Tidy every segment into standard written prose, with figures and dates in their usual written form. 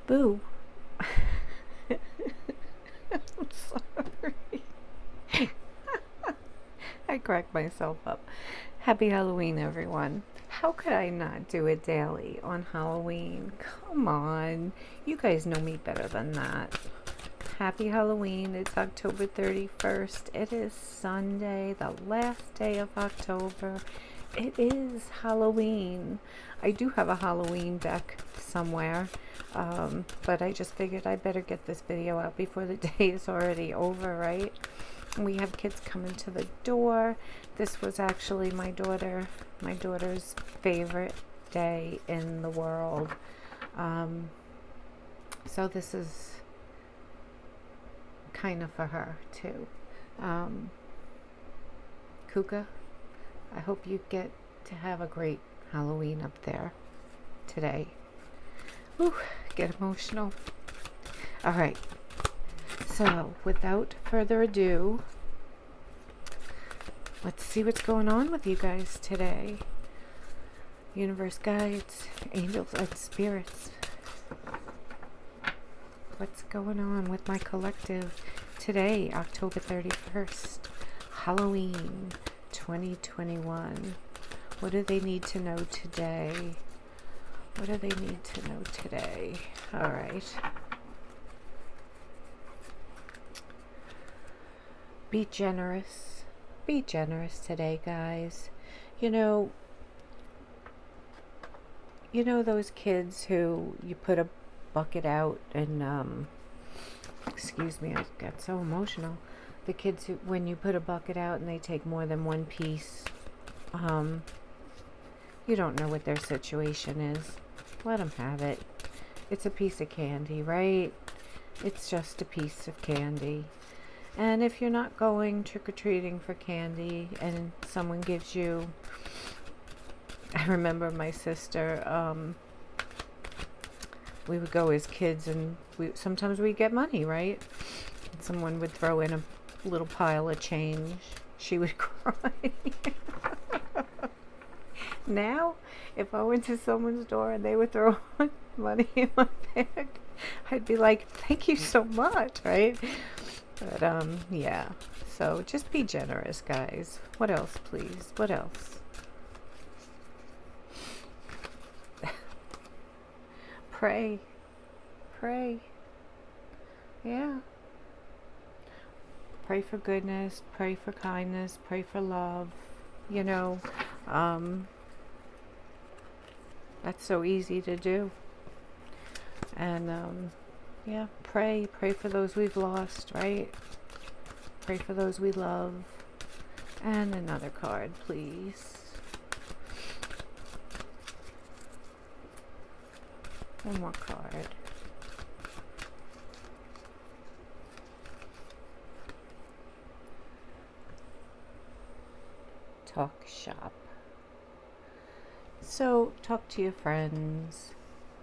Boo. I'm sorry. I cracked myself up. Happy Halloween, everyone. How could I not do it daily on Halloween? Come on. You guys know me better than that. Happy Halloween. It's October 31st. It is Sunday, the last day of October. It is Halloween. I do have a Halloween deck somewhere, but I just figured I better get this video out before the day is already over, right? We have kids coming to the door. This was actually my daughter's favorite day in the world. So this is kind of for her too. Kuka, I hope you get to have a great Halloween up there today. Whew, get emotional. All right. So, without further ado, let's see what's going on with you guys today. Universe guides, angels, and spirits. What's going on with my collective today, October 31st, Halloween 2021? What do they need to know today? What do they need to know today? All right. Be generous. Be generous today, guys. You know those kids who you put a bucket out and excuse me, I got so emotional. The kids who, when you put a bucket out and they take more than one piece, you don't know what their situation is. Let them have it. It's a piece of candy, right? It's just a piece of candy. And if you're not going trick-or-treating for candy and someone gives you, I remember my sister, we would go as kids and sometimes we'd get money, right? And someone would throw in a little pile of change. She would cry. Now, if I went to someone's door and they would throw money in my bag, I'd be like, thank you so much, right? But, yeah. So, just be generous, guys. What else, please? What else? Pray. Pray. Yeah. Pray for goodness. Pray for kindness. Pray for love. You know, that's so easy to do. And, yeah, pray for those we've lost, right? Pray for those we love. And another card, please. One more card. Talk shop. So, talk to your friends.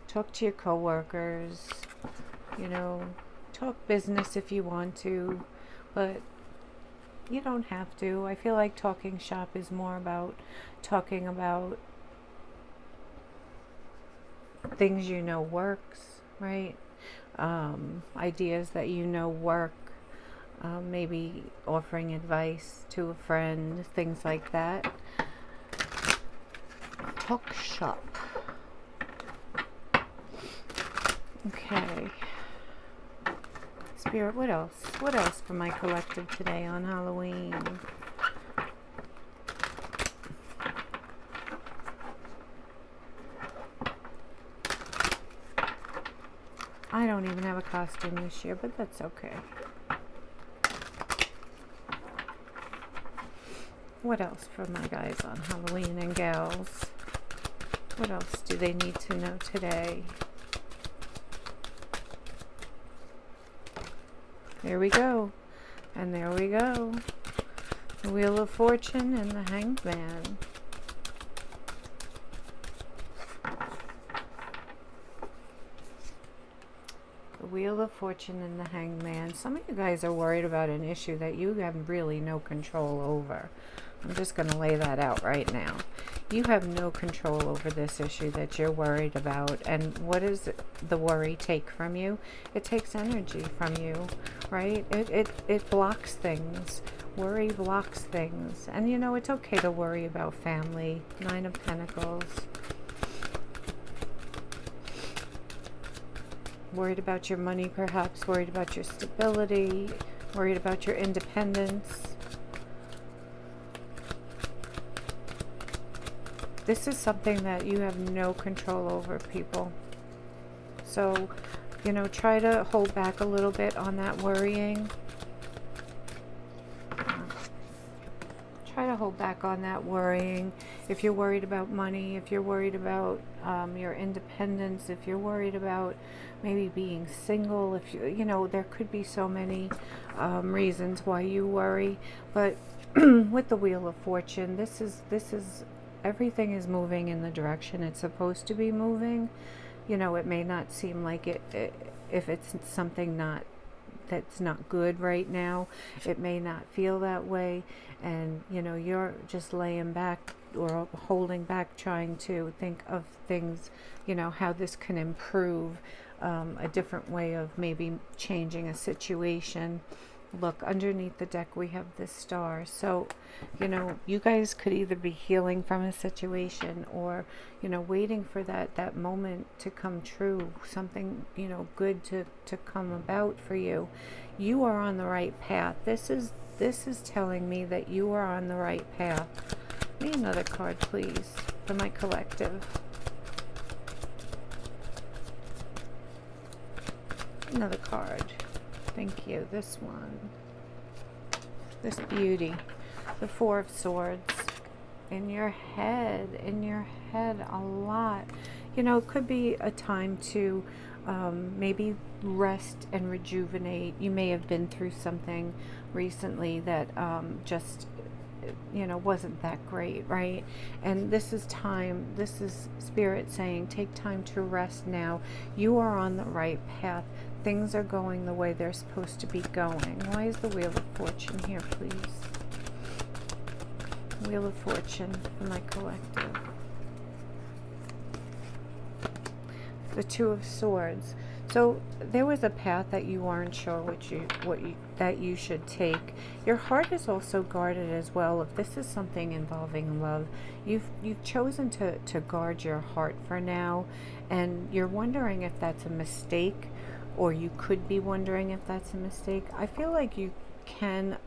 Talk to your coworkers. You know, talk business if you want to, but you don't have to. I feel like talking shop is more about talking about things you know works, right? Ideas that you know work. Maybe offering advice to a friend, things like that. Talk shop. Okay. Spirit, what else? What else for my collective today on Halloween? I don't even have a costume this year, but that's okay. What else for my guys on Halloween and gals? What else do they need to know today? There we go. And there we go. The Wheel of Fortune and the Hanged Man. The Wheel of Fortune and the Hanged Man. Some of you guys are worried about an issue that you have really no control over. I'm just going to lay that out right now. You have no control over this issue that you're worried about. And what does the worry take from you? It takes energy from you, right? It blocks things. Worry blocks things. And you know, it's okay to worry about family. Nine of Pentacles. Worried about your money, perhaps. Worried about your stability. Worried about your independence. This is something that you have no control over, people. So, you know, try to hold back a little bit on that worrying. Try to hold back on that worrying. If you're worried about money, if you're worried about your independence, if you're worried about maybe being single, if you know, there could be so many reasons why you worry. But with the Wheel of Fortune, this is everything is moving in the direction it's supposed to be moving. You know, it may not seem like it if it's something that's not good right now. It may not feel that way, and you know, you're just laying back or holding back, trying to think of things, you know, how this can improve, a different way of maybe changing a situation. Look, underneath the deck we have this Star. So, you know, you guys could either be healing from a situation, or, you know, waiting for that moment to come true, something, you know, good to come about for you. You are on the right path. This is telling me that you are on the right path. Give me another card, please, for my collective. Another card. Thank you. This one. This beauty. The Four of Swords. In your head a lot. You know, it could be a time to maybe rest and rejuvenate. You may have been through something recently that just, you know, wasn't that great, right? And this is time, this is Spirit saying, take time to rest now. You are on the right path. Things are going the way they're supposed to be going. Why is the Wheel of Fortune here, please? Wheel of Fortune for my collective. The Two of Swords. So there was a path that you weren't sure that you should take. Your heart is also guarded as well. If this is something involving love, you've chosen to guard your heart for now, and you're wondering if that's a mistake, or you could be wondering if that's a mistake. I feel like you can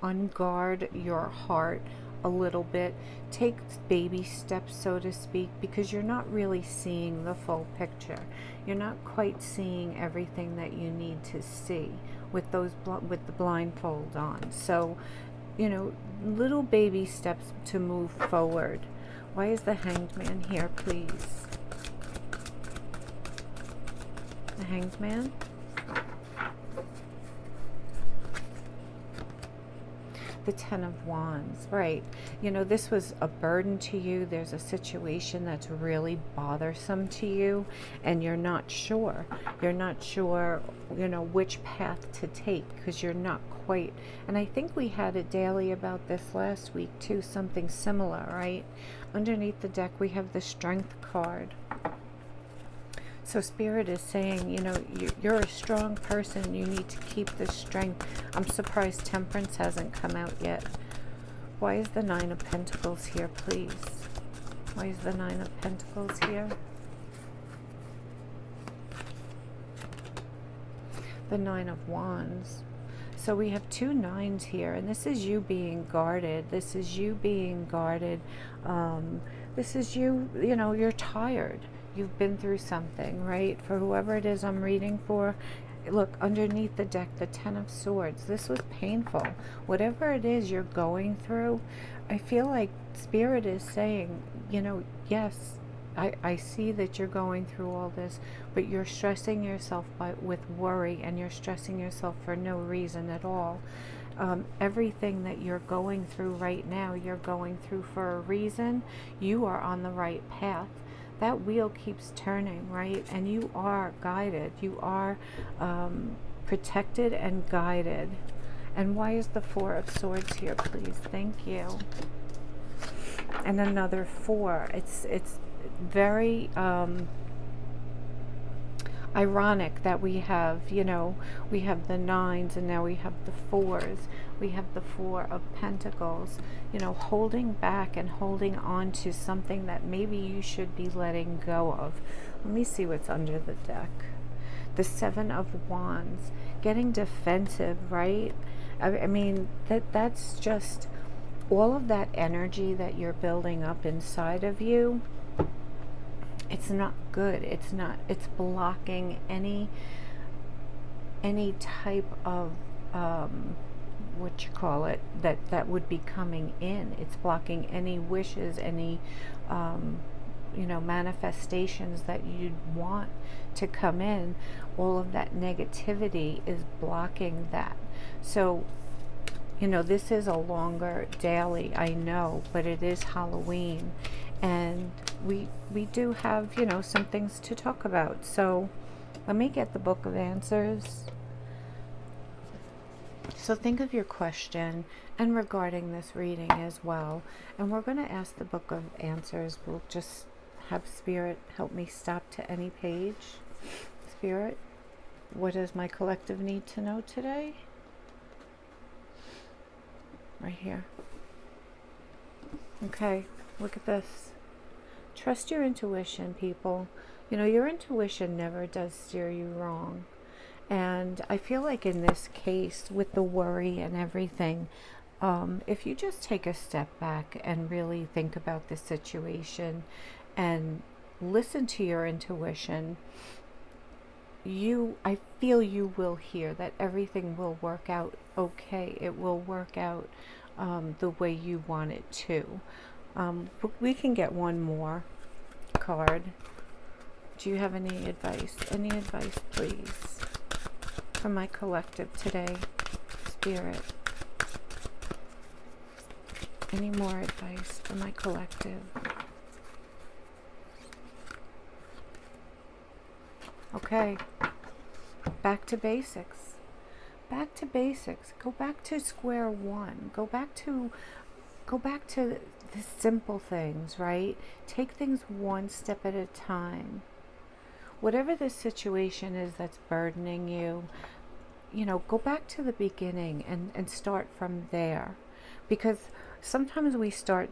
unguard your heart a little bit, take baby steps, so to speak, because you're not really seeing the full picture. You're not quite seeing everything that you need to see with the blindfold on. So, you know, little baby steps to move forward. Why is the Hanged Man here, please? The Hanged Man. The Ten of Wands, right? You know, this was a burden to you. There's a situation that's really bothersome to you, and you're not sure. You're not sure, you know, which path to take, because you're not quite. And I think we had a daily about this last week too, something similar, right? Underneath the deck we have the Strength card. So Spirit is saying, you know, you're a strong person. You need to keep this strength. I'm surprised Temperance hasn't come out yet. Why is the Nine of Pentacles here, please? Why is the Nine of Pentacles here? The Nine of Wands. So we have two nines here, and this is you being guarded. This is you being guarded. This is you, you know, you're tired. You've been through something, right? For whoever it is I'm reading for, look, underneath the deck, the Ten of Swords. This was painful. Whatever it is you're going through, I feel like Spirit is saying, you know, yes, I see that you're going through all this, but you're stressing yourself with worry, and you're stressing yourself for no reason at all. Everything that you're going through right now, you're going through for a reason. You are on the right path. That wheel keeps turning, right? And you are guided. You are protected and guided. And why is the Four of Swords here, please? Thank you. and another 4. It's very ironic that we have, we have the 9s and now we have the 4s. We have the 4 of Pentacles, holding back and holding on to something that maybe you should be letting go of. Let me see what's under the deck. The 7 of Wands, getting defensive, right? I mean, that's just all of that energy that you're building up inside of you. It's not good. It's blocking any type of what you call it, that would be coming in. It's blocking any wishes, any manifestations that you'd want to come in. All of that negativity is blocking that. So this is a longer daily, I know, but it is Halloween, and we do have, some things to talk about. So let me get the Book of Answers. So think of your question and regarding this reading as well. And we're going to ask the Book of Answers. We'll just have Spirit help me stop to any page. Spirit, what does my collective need to know today? Right here. Okay, look at this. Trust your intuition, people. Your intuition never does steer you wrong. And I feel like in this case, with the worry and everything, if you just take a step back and really think about the situation and listen to your intuition, I feel you will hear that everything will work out okay. It will work out the way you want it to. We can get one more card. Do you have any advice? Any advice, please, for my collective today, Spirit? Any more advice for my collective? Okay, back to basics. Back to basics. Go back to square one. Go back to the simple things, right? Take things one step at a time. Whatever the situation is that's burdening you, go back to the beginning and start from there. Because sometimes we start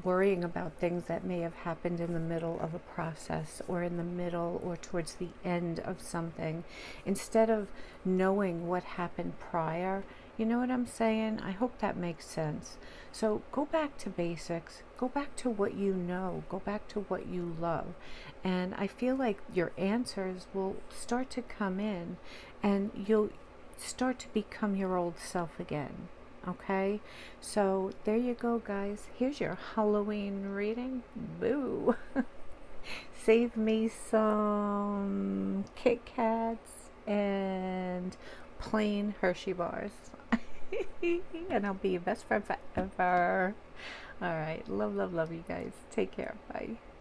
worrying about things that may have happened in the middle of a process, or in the middle or towards the end of something, instead of knowing what happened prior. You know what I'm saying? I hope that makes sense. So go back to basics. Go back to what you know. Go back to what you love. And I feel like your answers will start to come in, and you'll start to become your old self again. Okay? So there you go, guys. Here's your Halloween reading. Boo! Save me some Kit Kats and plain Hershey bars. And I'll be your best friend forever. All right. Love, love, love you guys. Take care. Bye.